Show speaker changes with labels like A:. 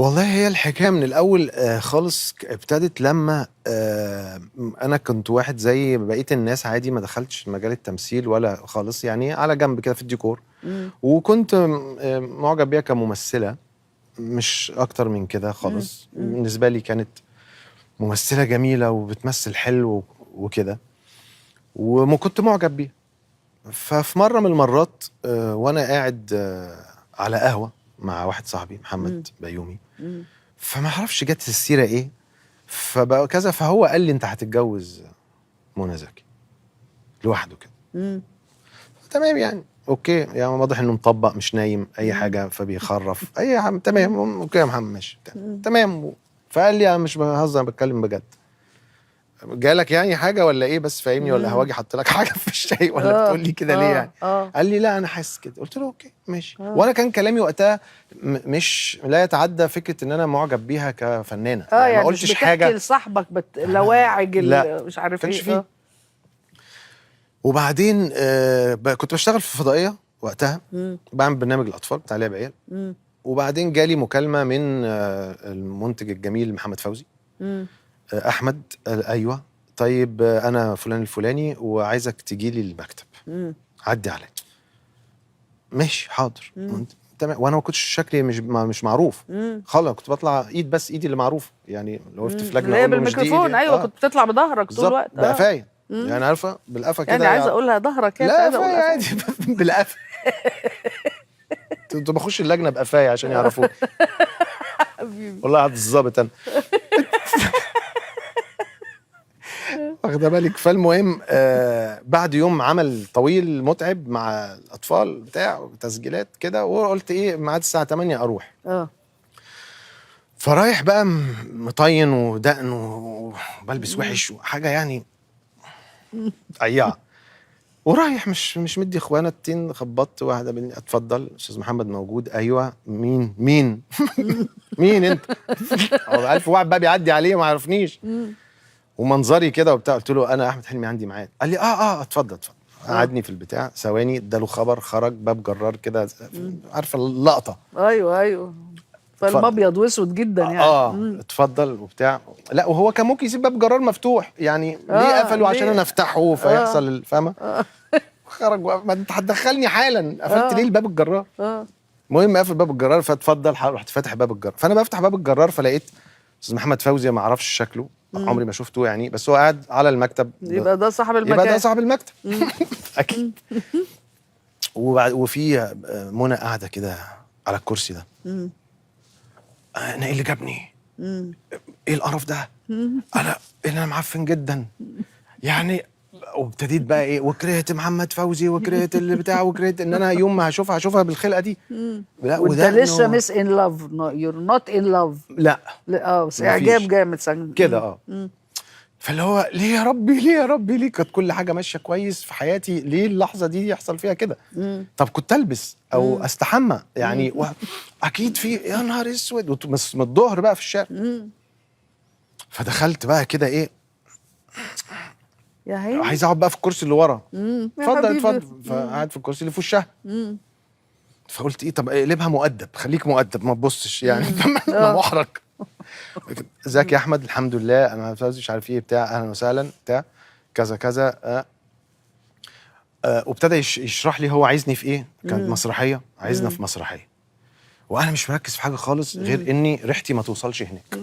A: والله هي الحكاية من الأول خالص ابتدت لمّا أنا كنت واحد زي بقية الناس عادي، ما دخلتش مجال التمثيل ولا خالص، يعني على جنب كده في الديكور،
B: إمم.
A: وكنت معجب بيها كممثلة، مش أكتر من كده
B: إمم.
A: خالص. بالنسبة لي كانت ممثلة جميلة وبتمثل حلو وكده، كنت معجب بيها. ففي مرة من المرات وأنا قاعد على قهوة مع واحد صاحبي محمد بيومي، فما اعرفش جت السيرة إيه، فبقى كذا، فهو قال لي: أنت هتتجوز منى زكي لوحده كده. تمام يعني، أوكي، يعني واضح إنه مطبق مش نايم أي حاجة، فبيخرف أي حاجة. تمام، أوكي يا محمد ماشي تمام. فقال لي: أنا مش بهزر، أنا بتكلم بجد، جالك يعني حاجة ولا إيه؟ بس فاهمني، ولا هواجي حط لك حاجة في الشاي، ولا بتقول لي كده ليه يعني؟ قال لي: لا أنا حاسس كده. قلت له: أوكي ماشي. وأنا كان كلامي وقتها مش لا يتعدى فكرة إن أنا معجب بيها كفنانة، يعني ما
B: يعني مش
A: قلتش
B: بتحكي
A: حاجة.
B: لصاحبك لواعج
A: لا
B: مش عارف
A: كانش
B: ايه.
A: فيه. وبعدين كنت بشتغل في فضائية وقتها، بعمل برنامج الأطفال بتاع لعب عيال. وبعدين جالي مكالمة من المنتج الجميل محمد فوزي. أحمد، أيوه، طيب أنا فلان الفلاني وعايزك تيجي لي المكتب، عدي عليا. ماشي حاضر. تمام. وانا ما كنتش شكلي مش معروف خالص، كنت بطلع ايد بس، ايدي اللي معروفه، يعني لو وقفت في لجنه
B: اللي هي
A: اقول له مش دي
B: بالميكروفون.
A: ايدي.
B: ايوه كنت بتطلع بظهرك طول
A: بالظبط،
B: الوقت.
A: بقفايا، يعني عارفه بالقفا كده
B: يعني عايزه اقولها ظهرك، يعني مش
A: لا
B: عايزه اقول
A: قفايا
B: قفايا.
A: عادي بالقفا. كنت بخش اللجنه بقفايا عشان يعرفوا. والله قعد الظابط انا. واخده بالك. فالمهم بعد يوم عمل طويل متعب مع الاطفال بتاع تسجيلات كده، وقلت ايه ميعاد الساعه 8 اروح. فرايح بقى مطين ودقن وبلبس وحش وحاجه يعني ضيعه، ورايح مش مدي اخوانا التين. خبطت واحده اتفضل استاذ محمد موجود. ايوه مين مين انت؟ هو 1000 واحد بقى بيعدي عليه ما يعرفنيش، ومنظري كده وبتاع. قلت له: انا احمد حلمي عندي ميعاد. قال لي: اتفضل. قعدني في البتاع ثواني، اداله خبر، خرج باب جرار كده، عارفه اللقطه.
B: ايوه فيلم ابيض واسود جدا يعني.
A: اتفضل وبتاع. لا وهو كان ممكن يسيب باب جرار مفتوح، يعني ليه قفله؟ عشان انا افتحه فيحصل فاهمه. خرج ما انت هتدخلني حالا، قفلت ليه الباب الجرار؟ المهم قفل باب الجرار، فاتفضل. رحت فاتح باب الجرار، فانا بفتح باب الجرار فلقيت استاذ محمد فوزي، ما اعرفش شكله، عمري ما شفته يعني، بس هو قاعد على المكتب.
B: يبقى ده صاحب المكان.
A: يبقى ده صاحب المكتب. اكيد. وفي منى قاعده كده على الكرسي ده. انا ايه اللي جابني؟ ايه القرف ده؟ انا انا معفن جدا يعني. وابتديت بقى ايه، وكرهت محمد فوزي، وكرهت اللي بتاع، وكرهت ان انا يوم ما هشوفها بالخلقه دي. لا
B: وانت لسه مس ان لاف، يور نوت ان لاف.
A: لا
B: بس اعجاب جامد
A: كده. فاللي هو ليه يا ربي، ليه يا ربي، ليه؟ كانت كل حاجه ماشيه كويس في حياتي، ليه اللحظه دي يحصل فيها كده؟ طب كنت البس او استحمى يعني اكيد في، يا نهار اسود، من الظهر بقى في الشارع. فدخلت بقى كده ايه،
B: يا عيني
A: عايز اقعد بقى في الكرسي اللي ورا. اتفضل.
B: اتفضل.
A: فقعد في الكرسي اللي في وشها. فقلت ايه، طب اقلبها مؤدب، خليك مؤدب ما تبصش يعني. انا محرج. ازيك يا احمد؟ الحمد لله، انا مش عارف ايه بتاع، اهلا وسهلا بتاع كذا كذا. وابتدى يشرح لي هو عايزني في ايه. كانت مسرحيه، عايزنا في مسرحيه، وانا مش مركز في حاجه خالص غير اني ريحتي ما توصلش هناك.